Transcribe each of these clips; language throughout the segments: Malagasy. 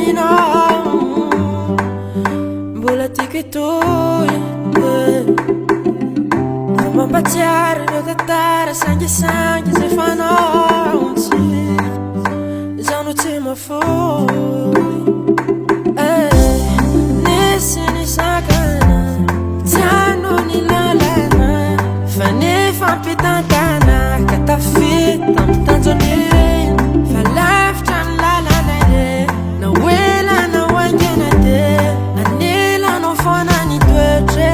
aminao mbola tiako itoy mampatsiaro ireo tantara sangisangy zay fanaontsy zaho no tsy mafoy nisy nisakana tiano ny lalana fa ny fampitantana ka tafita mitanjony fa lavitra ny lalana ire na wela na wangena te anelanao foana ny toetre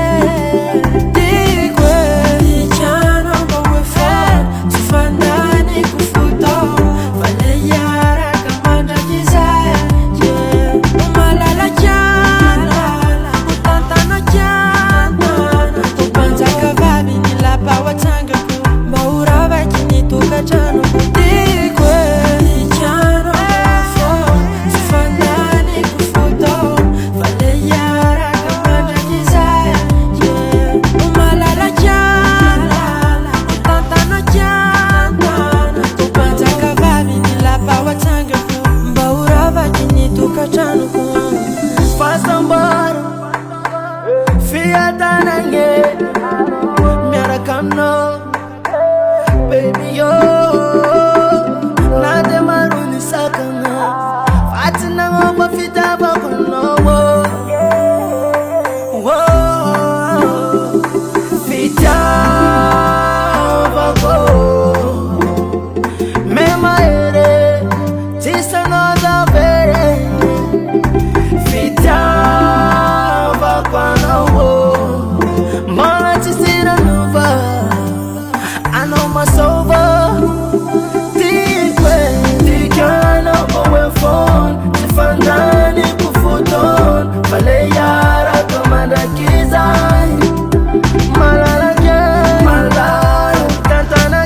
baby yo na de maruni sakana fatina ngoma fita bakono wo fita bako mema ere tisa no da vere fita bakono mala tisira nuva I know my sober Tikana owe phone Tifandani kufuton Faleyara komanda kizai Malala Kantana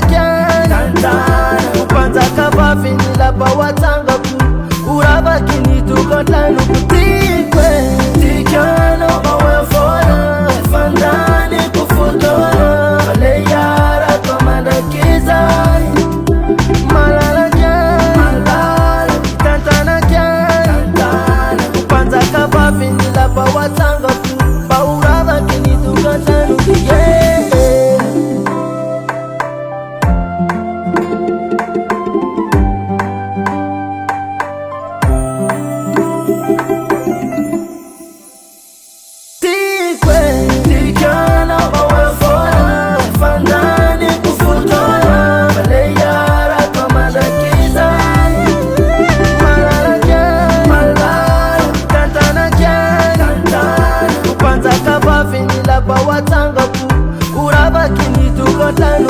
Kupanza kabafi nilapa watanga ku Uraba kinitu kotanu kutikwe Tikana owe phone Tifandani kufuton Faleyara kizai malala tantana kupanza kabafi nilapa watanga ku baurava kinitukatanu watanga ku uraba kinitukatanu